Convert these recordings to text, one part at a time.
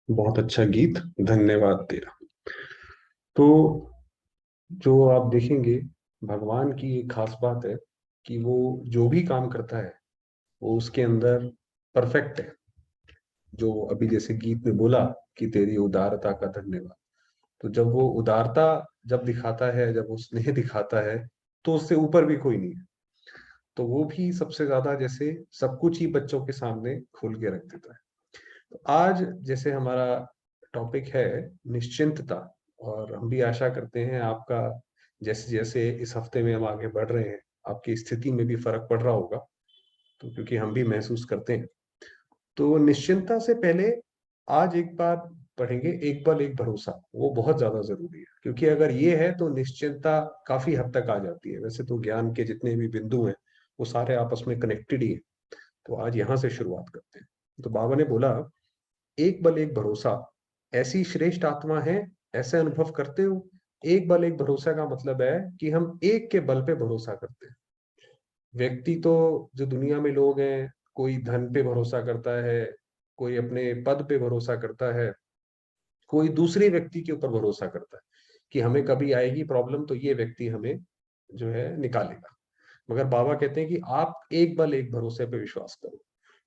बहुत अच्छा गीत। धन्यवाद तेरा। तो जो आप देखेंगे, भगवान की एक खास बात है कि वो जो भी काम करता है वो उसके अंदर परफेक्ट है। जो अभी जैसे गीत में बोला कि तेरी उदारता का धन्यवाद। तो जब वो उदारता जब दिखाता है, जब वो स्नेह दिखाता है, तो उससे ऊपर भी कोई नहीं है। तो वो भी सबसे ज्यादा जैसे सब कुछ ही बच्चों के सामने खोल के रख देता है। तो आज जैसे हमारा टॉपिक है निश्चिंतता। और हम भी आशा करते हैं आपका जैसे जैसे इस हफ्ते में हम आगे बढ़ रहे हैं, आपकी स्थिति में भी फर्क पड़ रहा होगा। तो क्योंकि हम भी महसूस करते हैं। तो निश्चिंतता से पहले आज एक बात पढ़ेंगे, एक बल एक भरोसा। वो बहुत ज्यादा जरूरी है, क्योंकि अगर ये है तो निश्चिंतता काफी हद तक आ जाती है। वैसे तो ज्ञान के जितने भी बिंदु हैं वो सारे आपस में कनेक्टेड ही है। तो आज यहाँ से शुरुआत करते हैं। तो बाबा ने बोला, एक बल एक भरोसा ऐसी श्रेष्ठ आत्मा है, ऐसे अनुभव करते हो। एक बल एक भरोसा का मतलब है कि हम एक के बल पे भरोसा करते हैं। व्यक्ति तो जो दुनिया में लोग हैं, कोई धन पे भरोसा करता है, कोई अपने पद पे भरोसा करता है, कोई दूसरे व्यक्ति के ऊपर भरोसा करता है कि हमें कभी आएगी प्रॉब्लम तो ये व्यक्ति हमें जो है निकालेगा। मगर बाबा कहते हैं कि आप एक बल एक भरोसे पे विश्वास करो।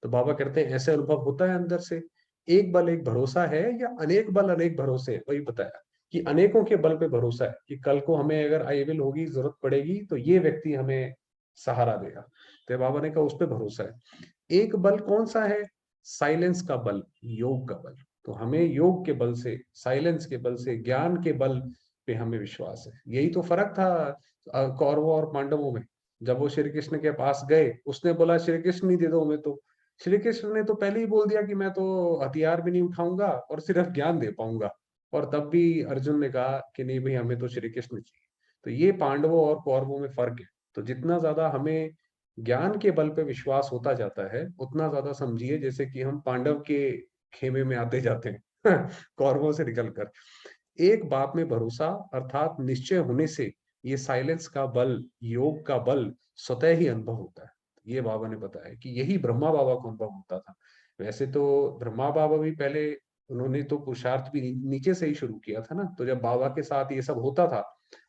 तो बाबा कहते हैं ऐसे अनुभव होता है अंदर से। एक बल एक भरोसा है या अनेक बल अनेक भरोसे हैं? वही बताया कि अनेकों के बल पे भरोसा है कि कल को हमें अगर आई विल होगी, जरूरत पड़ेगी, तो ये व्यक्ति हमें सहारा देगा। तो बाबा ने कहा उस पर भरोसा है। एक बल कौन सा है? साइलेंस का बल, योग का बल। तो हमें योग के बल से, साइलेंस के बल से, ज्ञान के बल पे हमें विश्वास है। यही तो फर्क था कौरवों और पांडवों में। जब वो श्री कृष्ण के पास गए, उसने बोला श्री कृष्ण ही दे दो हमें। तो श्री कृष्ण ने तो पहले ही बोल दिया कि मैं तो हथियार भी नहीं उठाऊंगा और सिर्फ ज्ञान दे पाऊंगा। और तब भी अर्जुन ने कहा कि नहीं भाई, हमें तो श्री कृष्ण चाहिए। तो ये पांडवों और कौरवों में फर्क है। तो जितना ज्यादा हमें ज्ञान के बल पे विश्वास होता जाता है, उतना ज्यादा समझिए जैसे कि हम पांडव के खेमे में आते जाते हैं कौरवों से निकलकर। एक बात में भरोसा अर्थात निश्चय होने से ये साइलेंस का बल, योग का बल स्वतः ही अनुभव होता है। ये बाबा ने बताया कि यही ब्रह्मा बाबा को अनुभव होता था। वैसे तो ब्रह्मा बाबा भी पहले, उन्होंने तो पुरुषार्थ भी नीचे से ही शुरू किया था ना। तो जब बाबा के साथ ये सब होता था,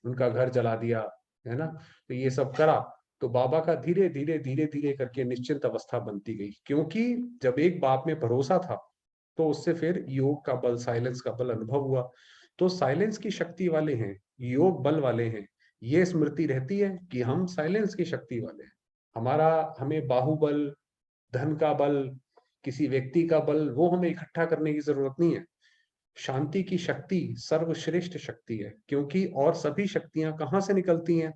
उनका घर जला दिया, है ना, तो ये सब करा, तो बाबा का धीरे धीरे धीरे धीरे करके निश्चिंत अवस्था बनती गई। क्योंकि जब एक बात में भरोसा था, तो उससे फिर योग का बल, साइलेंस का बल अनुभव हुआ। तो साइलेंस की शक्ति वाले हैं, योग बल वाले हैं, ये स्मृति रहती है कि हम साइलेंस की शक्ति वाले हैं। हमारा, हमें बाहुबल, धन का बल, किसी व्यक्ति का बल, वो हमें इकट्ठा करने की जरूरत नहीं है। शांति की शक्ति सर्वश्रेष्ठ शक्ति है। क्योंकि और सभी शक्तियां कहाँ से निकलती हैं?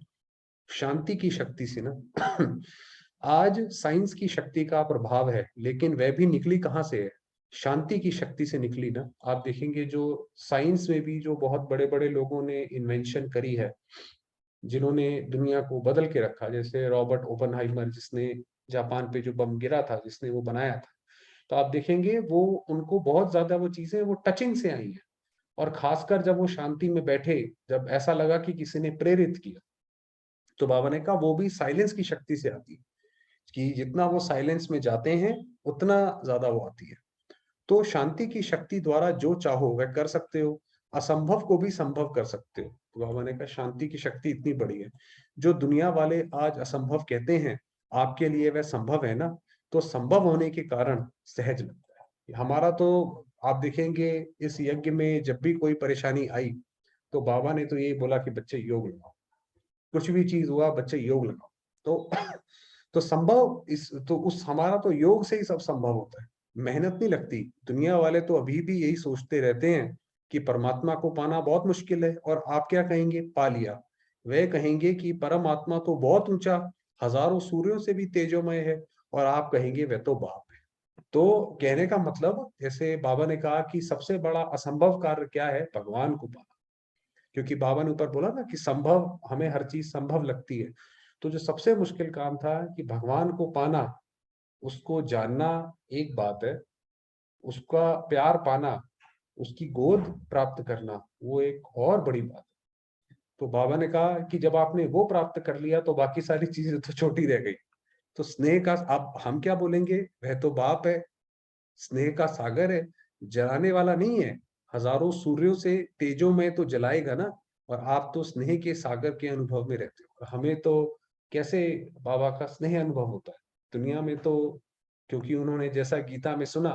शांति की शक्ति से ना। आज साइंस की शक्ति का प्रभाव है, लेकिन वह भी निकली कहाँ से है? शांति की शक्ति से निकली ना। आप देखेंगे जो साइंस में भी जो बहुत बड़े बड़े लोगों ने इन्वेंशन करी है, जिन्होंने दुनिया को बदल के रखा, जैसे रॉबर्ट ओपनहाइमर, जिसने जापान पे जो बम गिरा था, जिसने वो बनाया था। तो आप देखेंगे वो, उनको बहुत ज्यादा वो चीजें वो टचिंग से आई हैं। और खासकर जब वो शांति में बैठे, जब ऐसा लगा कि किसी ने प्रेरित किया, तो बाबा ने कहा वो भी साइलेंस की शक्ति से आती है। कि जितना वो साइलेंस में जाते हैं, उतना ज्यादा वो आती है। तो शांति की शक्ति द्वारा जो चाहो वह कर सकते हो, असंभव को भी संभव कर सकते हो। तो बाबा ने कहा शांति की शक्ति इतनी बड़ी है, जो दुनिया वाले आज असंभव कहते हैं, आपके लिए वह संभव है ना। तो संभव होने के कारण सहज लगता है हमारा। तो आप देखेंगे इस यज्ञ में जब भी कोई परेशानी आई, तो बाबा ने तो यही बोला कि बच्चे योग लगाओ। कुछ भी चीज हुआ, बच्चे योग लगाओ। तो तो संभव इस तो उस हमारा तो योग से ही सब संभव होता है। मेहनत नहीं लगती। दुनिया वाले तो अभी भी यही सोचते रहते हैं कि परमात्मा को पाना बहुत मुश्किल है, और आप क्या कहेंगे? पा लिया। वे कहेंगे कि परमात्मा तो बहुत ऊंचा, हजारों सूर्यों से भी तेजोमय है, और आप कहेंगे वह तो बाप है। तो कहने का मतलब, जैसे बाबा ने कहा कि सबसे बड़ा असंभव कार्य क्या है? भगवान को पाना। क्योंकि बाबा ने ऊपर बोला ना कि संभव, हमें हर चीज संभव लगती है। तो जो सबसे मुश्किल काम था कि भगवान को पाना, उसको जानना एक बात है, उसका प्यार पाना, उसकी गोद प्राप्त करना, वो एक और बड़ी बात है। तो बाबा ने कहा कि जब आपने वो प्राप्त कर लिया, तो बाकी सारी चीजें तो छोटी रह गई। तो स्नेह का, अब हम क्या बोलेंगे? वह तो बाप है, स्नेह का सागर है। जलाने वाला नहीं है, हजारों सूर्यों से तेजों में तो जलाएगा ना। और आप तो स्नेह के सागर के अनुभव में रहते हो, हमें तो कैसे बाबा का स्नेह अनुभव होता है दुनिया में। तो क्योंकि उन्होंने जैसा गीता में सुना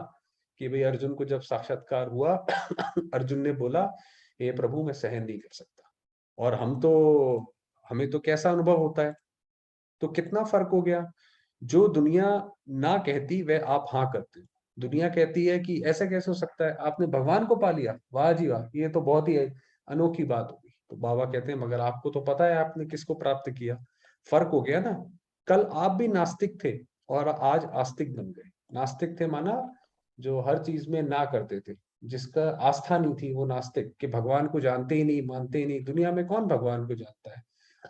कि भाई अर्जुन को जब साक्षात्कार हुआ अर्जुन ने बोला, हे प्रभु मैं सहन नहीं कर सकता। और हमें तो कैसा अनुभव होता है। तो कितना फर्क हो गया। जो दुनिया ना कहती वह आप हाँ करते हो। दुनिया कहती है कि ऐसा कैसे हो सकता है, आपने भगवान को पा लिया, वाह जी वाह, ये तो बहुत ही अनोखी बात होगी। तो बाबा कहते हैं मगर आपको तो पता है आपने किसको प्राप्त किया। फर्क हो गया ना। कल आप भी नास्तिक थे और आज आस्तिक बन गए। नास्तिक थे माना जो हर चीज में ना करते थे, जिसका आस्था नहीं थी वो नास्तिक, कि भगवान को जानते ही नहीं, मानते ही नहीं। दुनिया में कौन भगवान को जानता है।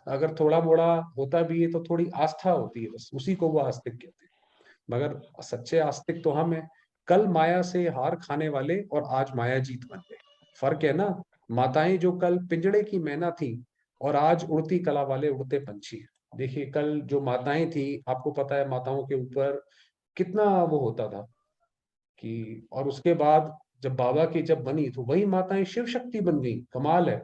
अगर थोड़ा मोड़ा होता भी है तो थोड़ी आस्था होती है, बस उसी को वो आस्तिक कहते हैं। मगर सच्चे आस्तिक तो हम हैं। कल माया से हार खाने वाले और आज माया जीत बन गए। फर्क है ना। माताएं जो कल पिंजड़े की मैना थी और आज उड़ती कला वाले उड़ते पंछी हैं। देखिए कल जो माताएं थी, आपको पता है माताओं के ऊपर कितना वो होता था कि, और उसके बाद जब बाबा की जब बनी तो वही माताएं शिव शक्ति बन गई। कमाल है।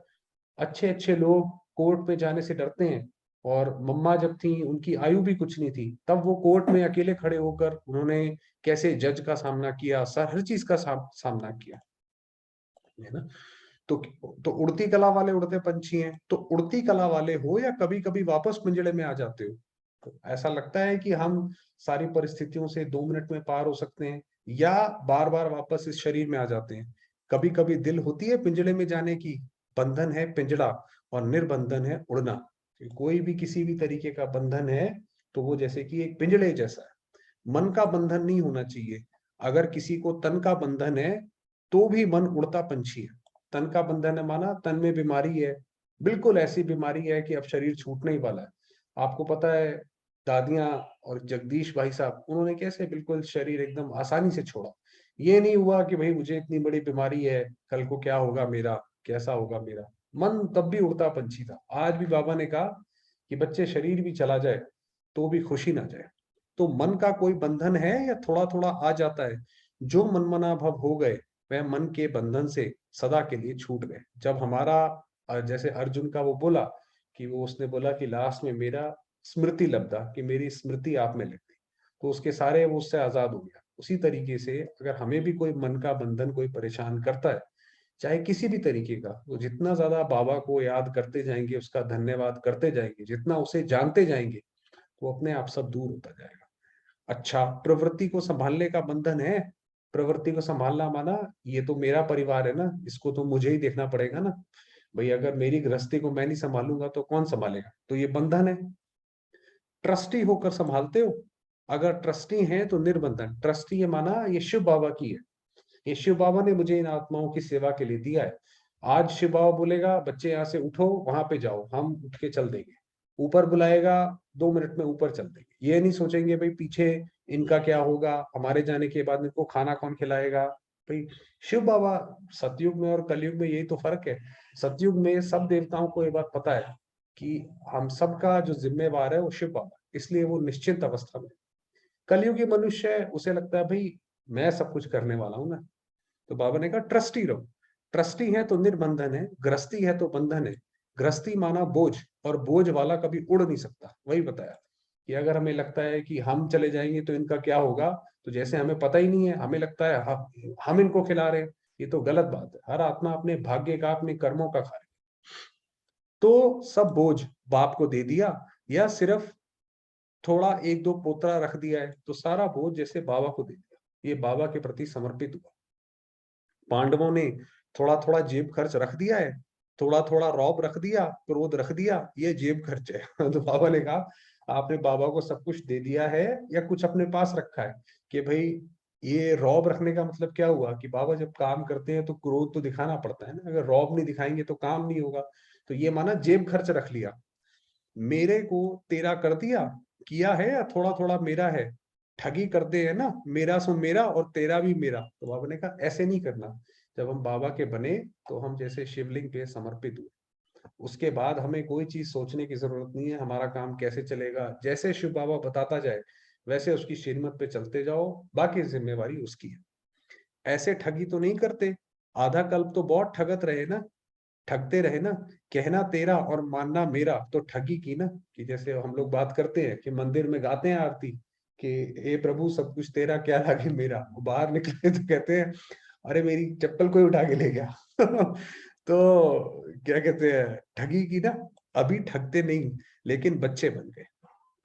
अच्छे अच्छे लोग कोर्ट में जाने से डरते हैं। और मम्मा जब थी उनकी आयु भी कुछ नहीं थी, तब वो कोर्ट में अकेले खड़े होकर उन्होंने कैसे जज का सामना किया, सर हर चीज का सामना किया, है ना। तो तो उड़ती कला वाले उड़ते पंछी हैं। तो उड़ती कला वाले हो या कभी कभी वापस पिंजड़े में आ जाते हो। तो ऐसा लगता है कि हम सारी परिस्थितियों से 2 मिनट में पार हो सकते हैं, या बार बार वापस इस शरीर में आ जाते हैं। कभी कभी दिल होती है पिंजड़े में जाने की। बंधन है पिंजड़ा और निर्बंधन है उड़ना। कोई भी किसी भी तरीके का बंधन है तो वो जैसे कि एक पिंजड़े जैसा है। मन का बंधन नहीं होना चाहिए। अगर किसी को तन का बंधन है तो भी मन उड़ता पंछी है। तन का बंधन है माना तन में बीमारी है, बिल्कुल ऐसी बीमारी है कि अब शरीर छूटने ही वाला है। आपको पता है दादियां और जगदीश भाई साहब, उन्होंने कैसे बिल्कुल शरीर एकदम आसानी से छोड़ा। ये नहीं हुआ कि भाई मुझे इतनी बड़ी बीमारी है, कल को क्या होगा मेरा, कैसा होगा मेरा। मन तब भी उड़ता पंछी था। आज भी बाबा ने कहा कि बच्चे शरीर भी चला जाए तो भी खुशी ना जाए। तो मन का कोई बंधन है या थोड़ा थोड़ा आ जाता है। जो मनमना भव हो गए वह मन के बंधन से सदा के लिए छूट गए। जब हमारा जैसे अर्जुन का वो बोला कि वो उसने बोला कि लास्ट में मेरा स्मृति लब्धा, कि मेरी स्मृति आप में लग गई, तो उसके सारे वो उससे आजाद हो गया। उसी तरीके से अगर हमें भी कोई मन का बंधन कोई परेशान करता है, चाहे किसी भी तरीके का, तो जितना ज्यादा बाबा को याद करते जाएंगे, उसका धन्यवाद करते जाएंगे, जितना उसे जानते जाएंगे, तो अपने आप सब दूर होता जाएगा। अच्छा, प्रवृत्ति को संभालने का बंधन है। प्रवृत्ति को संभालना माना ये तो मेरा परिवार है ना, इसको तो मुझे ही देखना पड़ेगा ना। भाई अगर मेरी गृहस्थी को मैं नहीं संभालूंगा तो कौन संभालेगा, तो ये बंधन है। ट्रस्टी होकर संभालते हो। अगर ट्रस्टी है तो निर्बंधन। ट्रस्टी है माना ये शिव बाबा की है, ये शिव बाबा ने मुझे इन आत्माओं की सेवा के लिए दिया है। आज शिव बाबा बोलेगा बच्चे यहाँ से उठो वहां पे जाओ, हम उठ के चल देंगे। ऊपर बुलाएगा, 2 मिनट में ऊपर चल देंगे। ये नहीं सोचेंगे भाई पीछे इनका क्या होगा, हमारे जाने के बाद इनको खाना कौन खिलाएगा। भाई शिव बाबा, सतयुग में और कलयुग में यही तो फर्क है। सतयुग में सब देवताओं को ये बात पता है कि हम सबका जो जिम्मेवार है वो शिव बाबा, इसलिए वो निश्चिंत अवस्था में। कलयुगी मनुष्य है, उसे लगता है भाई मैं सब कुछ करने वाला हूं ना। तो बाबा ने कहा ट्रस्टी रहो। ट्रस्टी है तो निर्बंधन है, गृहस्थी है तो बंधन है। गृहस्थी माना बोझ, और बोझ वाला कभी उड़ नहीं सकता। वही बताया कि अगर हमें लगता है कि हम चले जाएंगे तो इनका क्या होगा, तो जैसे हमें पता ही नहीं है, हमें लगता है हम इनको खिला रहे हैं, ये तो गलत बात है। हर आत्मा अपने भाग्य का, अपने कर्मों का खा रही है। तो सब बोझ बाप को दे दिया, या सिर्फ थोड़ा एक दो पोतरा रख दिया है, तो सारा बोझ जैसे बाबा को दे दिया। ये बाबा के प्रति समर्पित हुआ। पांडवों ने थोड़ा थोड़ा जेब खर्च रख दिया है, थोड़ा थोड़ा रौब रख दिया, क्रोध रख दिया, ये जेब खर्च है। तो बाबा ने कहा आपने बाबा को सब कुछ दे दिया है या कुछ अपने पास रखा है। कि भाई ये रौब रखने का मतलब क्या हुआ कि बाबा जब काम करते हैं तो क्रोध तो दिखाना पड़ता है ना, अगर रौब नहीं दिखाएंगे तो काम नहीं होगा। तो ये माना जेब खर्च रख लिया। मेरे को तेरा कर दिया, किया है या थोड़ा थोड़ा मेरा है। ठगी करते हैं ना, मेरा सो मेरा और तेरा भी मेरा। तो बाबा ने कहा ऐसे नहीं करना। जब हम बाबा के बने तो हम जैसे शिवलिंग पे समर्पित हुए, उसके बाद हमें कोई चीज सोचने की जरूरत नहीं है हमारा काम कैसे चलेगा। जैसे शिव बाबा बताता जाए वैसे उसकी श्रीमत पे चलते जाओ, बाकी जिम्मेवारी उसकी है। ऐसे ठगी तो नहीं करते, आधा कल्प तो बहुत ठगत रहे ना, ठगते रहे ना, कहना तेरा और मानना मेरा, तो ठगी की ना। कि जैसे हम लोग बात करते हैं कि मंदिर में गाते हैं आरती कि हे प्रभु सब कुछ तेरा क्या लागे मेरा, वो बाहर निकले तो कहते हैं अरे मेरी चप्पल कोई उठा के ले गया। तो क्या कहते हैं, ठगी की ना। अभी ठगते नहीं, लेकिन बच्चे बन गए।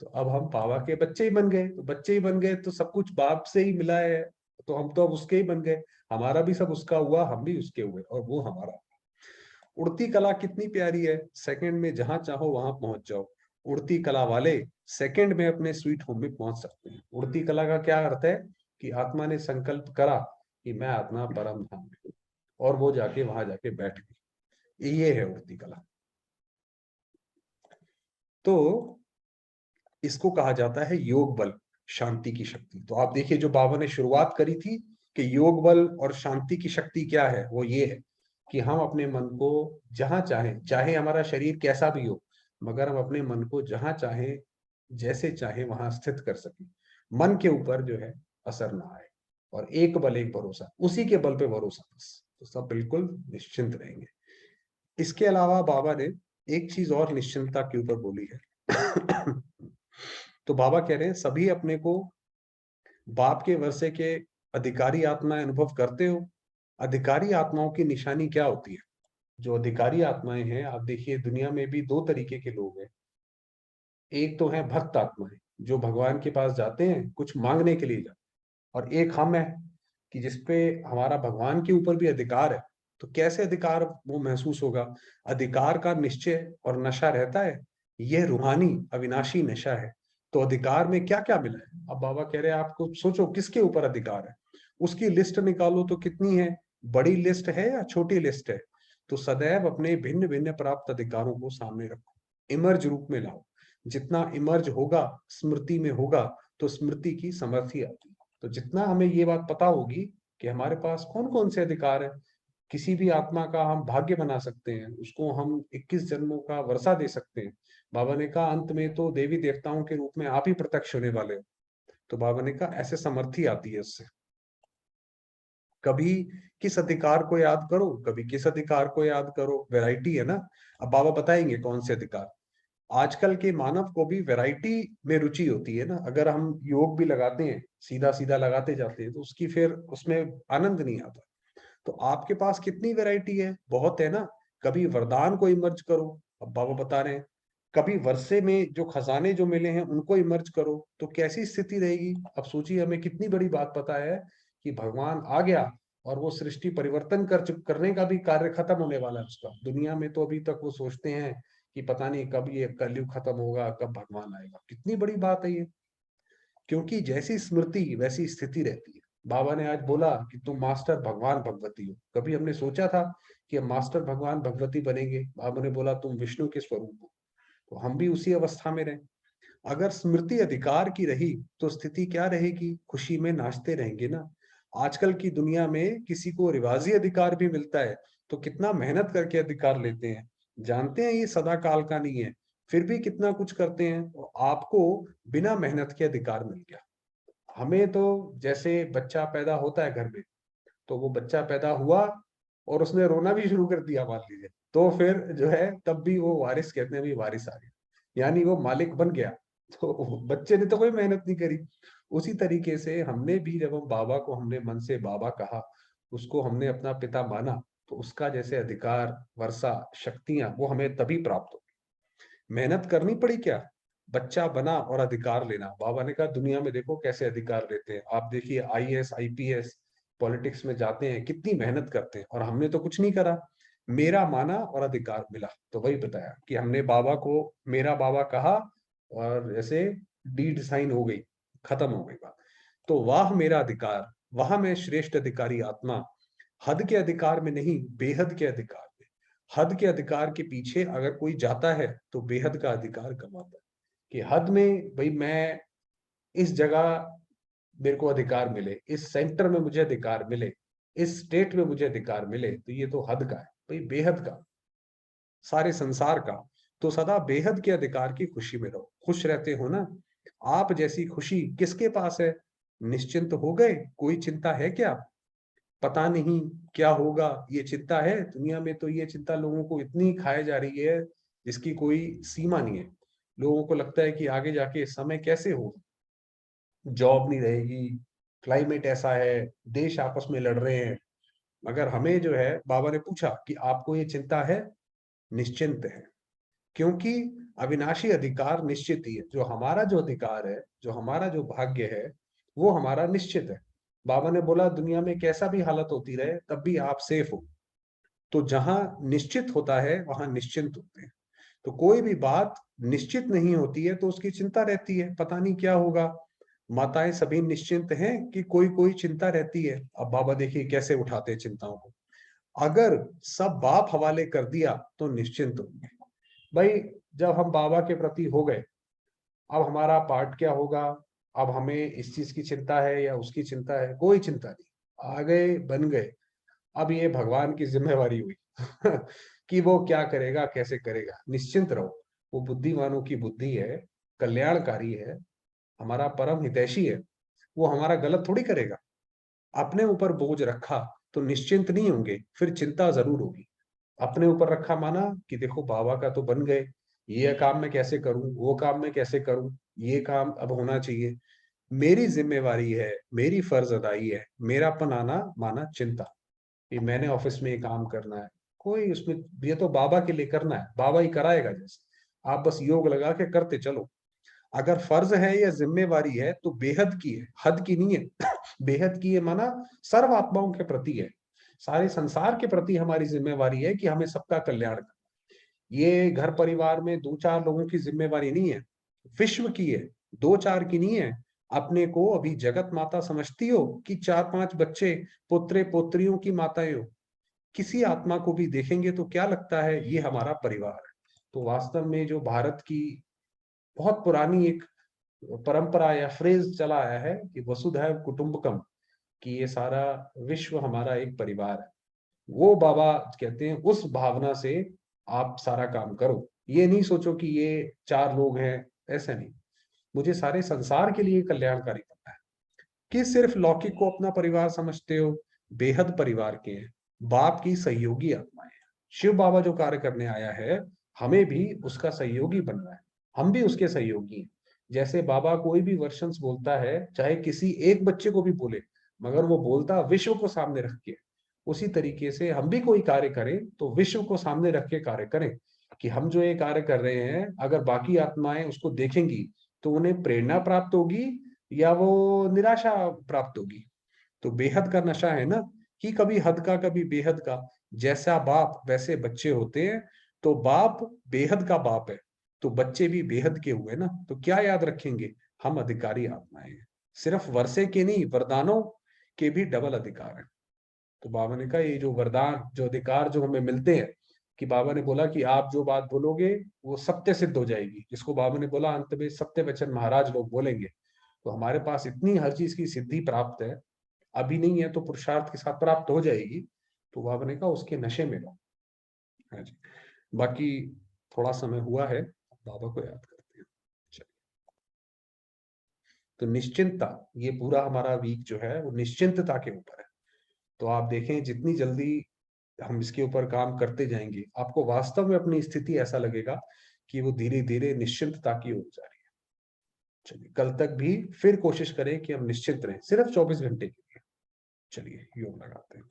तो अब हम पावा के बच्चे ही बन गए, तो बच्चे ही बन गए तो सब कुछ बाप से ही मिला है, तो हम तो अब उसके ही बन गए। हमारा भी सब उसका हुआ, हम भी उसके हुए, और वो हमारा। उड़ती कला कितनी प्यारी है, सेकंड में जहां चाहो वहां पहुंच जाओ। उड़ती कला वाले सेकंड में अपने स्वीट होम में पहुंच सकते हैं। उड़ती कला का क्या अर्थ है कि आत्मा ने संकल्प करा कि मैं आत्मा परम धाम में, और वो जाके वहां जाके बैठ गई। ये है उड़ती कला। तो इसको कहा जाता है योग बल, शांति की शक्ति। तो आप देखिए जो बाबा ने शुरुआत करी थी कि योग बल और शांति की शक्ति क्या है, वो ये है कि हम अपने मन को जहां चाहे, चाहे हमारा शरीर कैसा भी हो, मगर हम अपने मन को जहां चाहे जैसे चाहे वहां स्थित कर सके। मन के ऊपर जो है असर ना आए, और एक बल एक भरोसा, उसी के बल पे भरोसा बस, तो सब बिल्कुल निश्चिंत रहेंगे। इसके अलावा बाबा ने एक चीज और निश्चिंतता के ऊपर बोली है। तो बाबा कह रहे हैं सभी अपने को बाप के वर्षे के अधिकारी आत्माएं अनुभव करते हो। अधिकारी आत्माओं की निशानी क्या होती है? जो अधिकारी आत्माएं हैं, आप देखिए दुनिया में भी दो तरीके के लोग हैं। एक तो है भक्त आत्माएं, जो भगवान के पास जाते हैं कुछ मांगने के लिए जाते हैं, और एक हम है कि जिसपे हमारा भगवान के ऊपर भी अधिकार है। तो कैसे अधिकार वो महसूस होगा? अधिकार का निश्चय और नशा रहता है, यह रूहानी अविनाशी नशा है। तो अधिकार में क्या क्या मिला है? अब बाबा कह रहे हैं आपको सोचो किसके ऊपर अधिकार है, उसकी लिस्ट निकालो तो कितनी है, बड़ी लिस्ट है या छोटी लिस्ट है? तो सदैव अपने भिन्न भिन्न प्राप्त अधिकारों को सामने रखो, इमर्ज रूप में लाओ। जितना इमर्ज होगा, स्मृति में होगा, तो स्मृति की समर्थी आती है। तो जितना हमें ये बात पता होगी कि हमारे पास कौन कौन से अधिकार है, किसी भी आत्मा का हम भाग्य बना सकते हैं, उसको हम 21 जन्मों का वर्षा दे सकते हैं। बाबा ने कहा अंत में तो देवी देवताओं के रूप में आप ही प्रत्यक्ष होने वाले हो। तो बाबा ने कहा ऐसे समर्थी आती है उससे। कभी किस अधिकार को याद करो, कभी किस अधिकार को याद करो, वैरायटी है ना। अब बाबा बताएंगे कौन से अधिकार। आजकल के मानव को भी वैरायटी में रुचि होती है ना। अगर हम योग भी लगाते हैं, सीधा सीधा लगाते जाते हैं, तो उसकी फिर उसमें आनंद नहीं आता। तो आपके पास कितनी वैरायटी है, बहुत है ना। कभी वरदान को इमर्ज करो, अब बाबा बता रहे हैं। कभी वर्षे में जो खजाने जो मिले हैं उनको इमर्ज करो, तो कैसी स्थिति रहेगी। अब सोचिए हमें कितनी बड़ी बात पता है कि भगवान आ गया और वो सृष्टि परिवर्तन करने का भी कार्य खत्म होने वाला है उसका। दुनिया में तो अभी तक वो सोचते हैं कि पता नहीं कब ये कलयुग खत्म होगा, कब भगवान आएगा। कितनी बड़ी बात है ये, क्योंकि जैसी स्मृति वैसी स्थिति रहती है। बाबा ने आज बोला कि तुम मास्टर भगवान भगवती हो। कभी हमने सोचा था कि हम मास्टर भगवान भगवती बनेंगे? बाबा ने बोला तुम विष्णु के स्वरूप हो। तो हम भी उसी अवस्था में रहे। अगर स्मृति अधिकार की रही तो स्थिति क्या रहेगी? खुशी में नाचते रहेंगे ना। आजकल की दुनिया में किसी को रिवाजी अधिकार भी मिलता है तो कितना मेहनत करके अधिकार लेते हैं, जानते हैं ये सदा काल का नहीं है, फिर भी कितना कुछ करते हैं। और आपको बिना मेहनत के अधिकार मिल गया। हमें तो जैसे बच्चा पैदा होता है घर में, तो वो बच्चा पैदा हुआ और उसने रोना भी शुरू कर दिया मान लीजिए, तो फिर जो है तब भी वो वारिस कहते हैं, भी वारिस आ गया, यानी वो मालिक बन गया। तो बच्चे ने तो कोई मेहनत नहीं करी। उसी तरीके से हमने भी जब हम बाबा को हमने मन से बाबा कहा, उसको हमने अपना पिता माना, तो उसका जैसे अधिकार वर्षा शक्तियां वो हमें तभी प्राप्त हो। मेहनत करनी पड़ी क्या? बच्चा बना और अधिकार लेना। बाबा ने कहा दुनिया में देखो कैसे अधिकार लेते हैं। आप देखिए आईएएस आईपीएस पॉलिटिक्स में जाते हैं, कितनी मेहनत करते हैं, और हमने तो कुछ नहीं करा। मेरा माना और अधिकार मिला। तो वही बताया कि हमने बाबा को मेरा बाबा कहा, और जैसे डीड साइन हो गई, खत्म हो गई बात। तो वाह मेरा अधिकार, वहां मैं श्रेष्ठ अधिकारी आत्मा, हद के अधिकार में नहीं, बेहद के अधिकार में। हद के अधिकार के पीछे अगर कोई जाता है तो बेहद का अधिकार कमाता है। कि हद में भाई मैं इस जगह मेरे को अधिकार मिले, इस सेंटर में मुझे अधिकार मिले, इस स्टेट में मुझे अधिकार मिले, तो ये तो हद का है। भाई बेहद का, सारे संसार का। तो सदा बेहद के अधिकार की खुशी में रहो, खुश रहते हो ना। आप जैसी खुशी किसके पास है? निश्चिंत हो गए, कोई चिंता है क्या? पता नहीं क्या होगा, ये चिंता है दुनिया में। तो ये चिंता लोगों को इतनी खाए जा रही है जिसकी कोई सीमा नहीं है। लोगों को लगता है कि आगे जाके समय कैसे होगा, जॉब नहीं रहेगी, क्लाइमेट ऐसा है, देश आपस में लड़ रहे हैं। मगर हमें जो है, बाबा ने पूछा कि आपको ये चिंता है? निश्चिंत है, क्योंकि अविनाशी अधिकार निश्चित ही है। जो अधिकार है, जो हमारा जो भाग्य है, वो हमारा निश्चित है। बाबा ने बोला दुनिया में कैसा भी हालत होती रहे तब भी आप सेफ हो। तो जहां निश्चित होता है वहां निश्चिंत होते हैं। तो कोई भी बात निश्चित नहीं होती है तो उसकी चिंता रहती है, पता नहीं क्या होगा। माताएं सभी निश्चिंत हैं कि कोई कोई चिंता रहती है। अब बाबा देखिए कैसे उठाते हैं चिंताओं को। अगर सब बाप हवाले कर दिया तो निश्चिंत होंगे। भाई, जब हम बाबा के प्रति हो गए, अब हमारा पार्ट क्या होगा? अब हमें इस चीज की चिंता है या उसकी चिंता है? कोई चिंता नहीं। आ गए, बन गए। अब ये भगवान की जिम्मेवारी हुई कि वो क्या करेगा, कैसे करेगा। निश्चिंत रहो, वो बुद्धिमानों की बुद्धि है, कल्याणकारी है, हमारा परम हितैषी है। वो हमारा गलत थोड़ी करेगा। अपने ऊपर बोझ रखा तो निश्चिंत नहीं होंगे, फिर चिंता जरूर होगी। अपने ऊपर रखा माना कि देखो बाबा का तो बन गए, ये काम मैं कैसे करूं, वो काम मैं कैसे करूं, ये काम अब होना चाहिए, मेरी जिम्मेवारी है, मेरी फर्ज अदाई है। मेरापन आना माना चिंता कि मैंने ऑफिस में ये काम करना है। कोई उसमें, ये तो बाबा के लिए करना है, बाबा ही कराएगा। जैसे आप बस योग लगा के करते चलो। अगर फर्ज है या जिम्मेवारी है तो बेहद की है, हद की नहीं है। बेहद की है माना सर्व आत्माओं के प्रति है, सारे संसार के प्रति हमारी जिम्मेवारी है कि हमें सबका कल्याण करना। ये घर परिवार में दो चार लोगों की जिम्मेवारी नहीं है, विश्व की है, दो चार की नहीं है। अपने को अभी जगत माता समझती हो कि चार पांच बच्चे, पोत्रे पोत्रियों की माताएं हो? किसी आत्मा को भी देखेंगे तो क्या लगता है ये हमारा परिवार है। तो वास्तव में जो भारत की बहुत पुरानी एक परंपरा या फ्रेज चला आया है कि वसुधैव कुटुंबकम, कि ये सारा विश्व हमारा एक परिवार है। वो बाबा कहते हैं उस भावना से आप सारा काम करो। ये नहीं सोचो कि ये चार लोग हैं, ऐसे नहीं। मुझे सारे संसार के लिए कल्याणकारी बनना है। कि सिर्फ लौकिक को अपना परिवार समझते हो? बेहद परिवार के हैं, बाप की सहयोगी आत्माएं हैं। शिव बाबा जो कार्य करने आया है, हमें भी उसका सहयोगी बनना है। हम भी उसके सहयोगी हैं। जैसे बाबा कोई भी वर्शंस बोलता है, चाहे किसी एक बच्चे को भी बोले, मगर वो बोलता विश्व को सामने रख के। उसी तरीके से हम भी कोई कार्य करें तो विश्व को सामने रख के कार्य करें। कि हम जो ये कार्य कर रहे हैं, अगर बाकी आत्माएं उसको देखेंगी तो उन्हें प्रेरणा प्राप्त होगी या वो निराशा प्राप्त होगी। तो बेहद का नशा है ना, कि कभी हद का कभी बेहद का। जैसा बाप वैसे बच्चे होते हैं। तो बाप बेहद का बाप है, तो बच्चे भी बेहद के हुए ना। तो क्या याद रखेंगे? हम अधिकारी आत्माएं हैं। सिर्फ वर्षे के नहीं, वरदानों के भी डबल अधिकार है। तो बाबा ने कहा ये जो वरदान, जो अधिकार जो हमें मिलते हैं, कि बाबा ने बोला कि आप जो बात बोलोगे वो सत्य सिद्ध हो जाएगी। जिसको बाबा ने बोला अंत में सत्य वचन महाराज लोग बोलेंगे। तो हमारे पास इतनी हर चीज की सिद्धि प्राप्त है। अभी नहीं है तो पुरुषार्थ के साथ प्राप्त हो जाएगी। तो बाबा ने कहा उसके नशे में रहो। हाँ जी। बाकी थोड़ा समय हुआ है, बाबा को याद करते हैं। चलिए। तो निश्चिंतता, ये पूरा हमारा वीक जो है वो निश्चिंतता के ऊपर है। तो आप देखें जितनी जल्दी हम इसके ऊपर काम करते जाएंगे, आपको वास्तव में अपनी स्थिति ऐसा लगेगा कि वो धीरे धीरे निश्चिंतता की ओर जा रही है। चलिए, कल तक भी फिर कोशिश करें कि हम निश्चिंत रहें, सिर्फ 24 घंटे के लिए। चलिए योग लगाते हैं।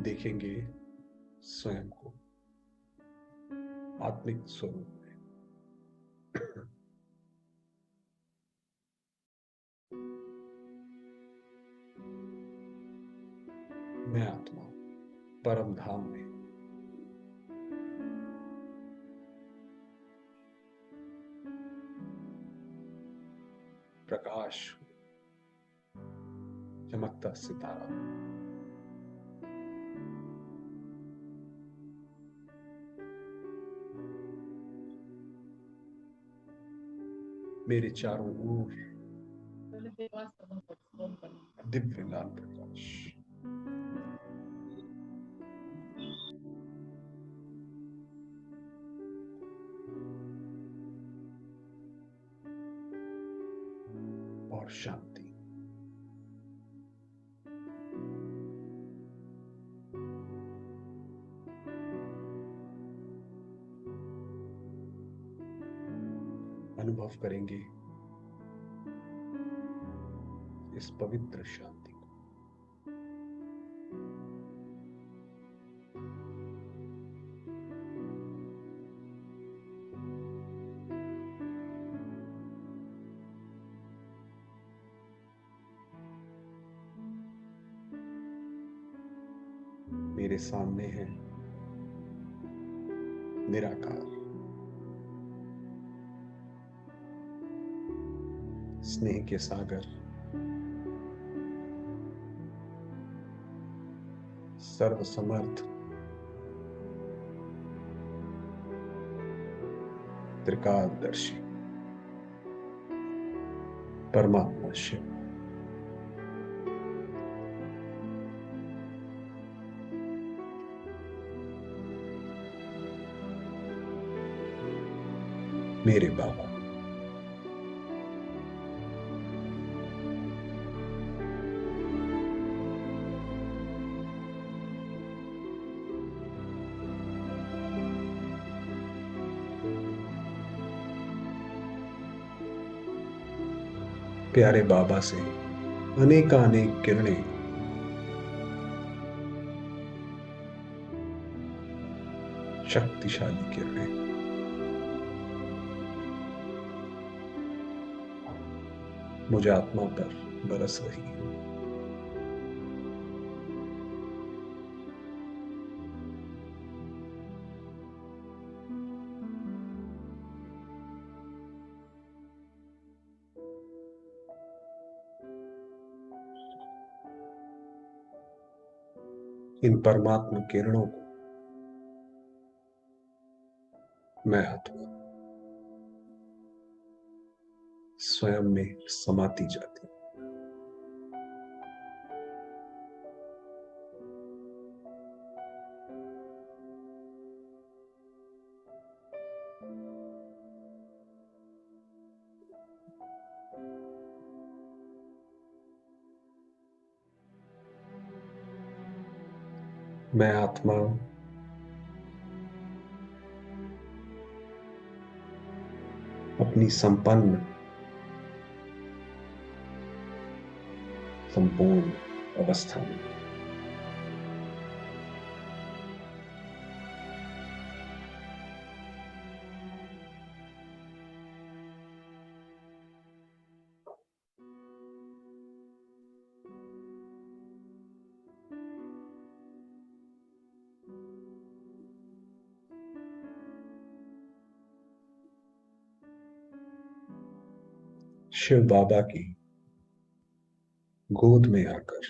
देखेंगे स्वयं को आत्मिक स्वरूप में। मैं आत्मा परम धाम में प्रकाश, चमकता सितारा। मेरे चारों ओर दिव्य लाल प्रकाश। शांति। अनुभव करेंगे इस पवित्र शांति को। मेरे सामने है निराकार, स्नेह के सागर, सर्वसमर्थ, त्रिकालदर्शी परमात्मा शिव। मेरे बाबा, प्यारे बाबा से अनेकानेक किरणें शक्तिशाली किरणें मुझे आत्मा पर बरस रही है। इन परमात्मा किरणों को मैं आत्मा स्वयं में समाती जाती हूं। मैं आत्मा अपनी संपूर्ण अवस्था में शिव बाबा की गोद में आकर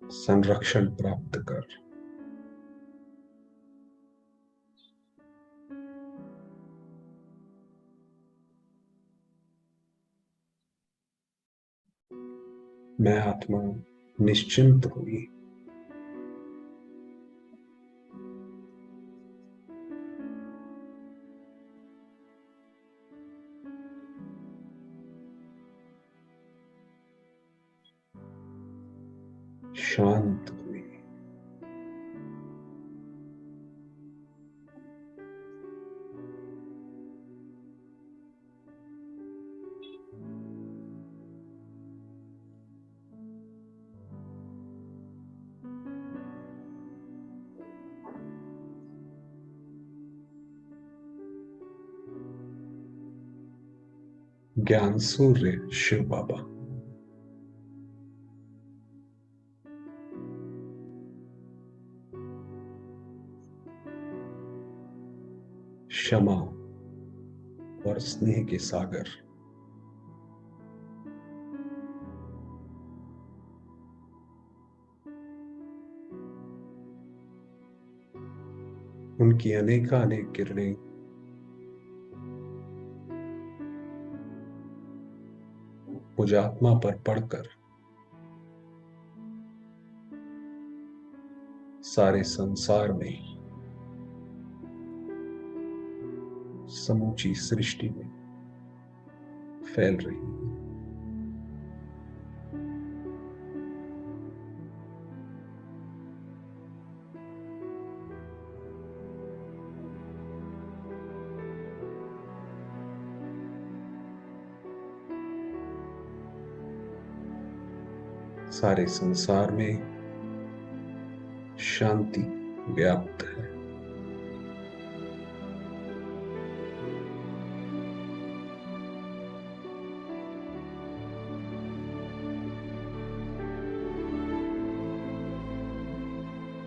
संरक्षण प्राप्त कर मैं आत्मा निश्चिंत हुई। शांत हुई। ज्ञान सूर्य शिव बाबा, क्षमा और स्नेह के सागर, उनकी अनेकानेक किरणें मुझे आत्मा पर पड़कर सारे संसार में समूची सृष्टि में फैल रही है। सारे संसार में शांति व्याप्त है।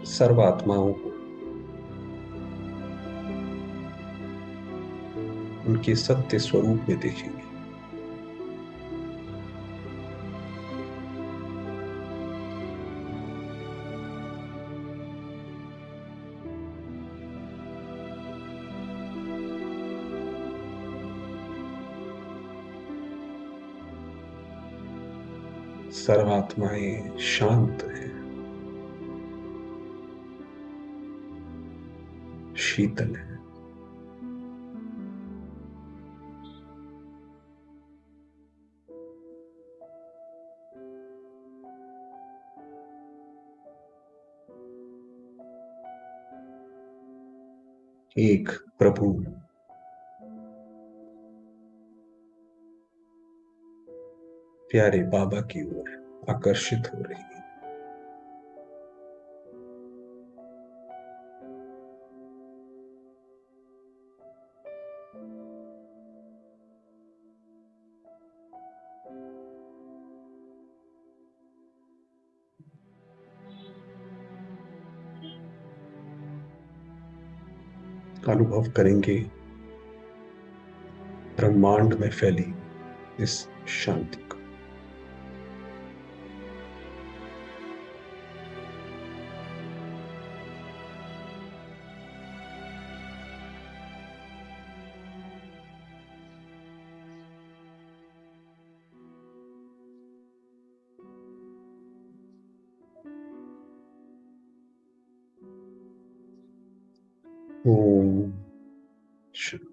सर्वात्माओं को उनके सत्य स्वरूप में देखेंगे। सर्वात्माएं शांत हैं, शीतल हैं। एक प्रभु प्यारे बाबा की ओर आकर्षित हो रही है। अनुभव करेंगे ब्रह्मांड में फैली इस शांति को। ओम शांति।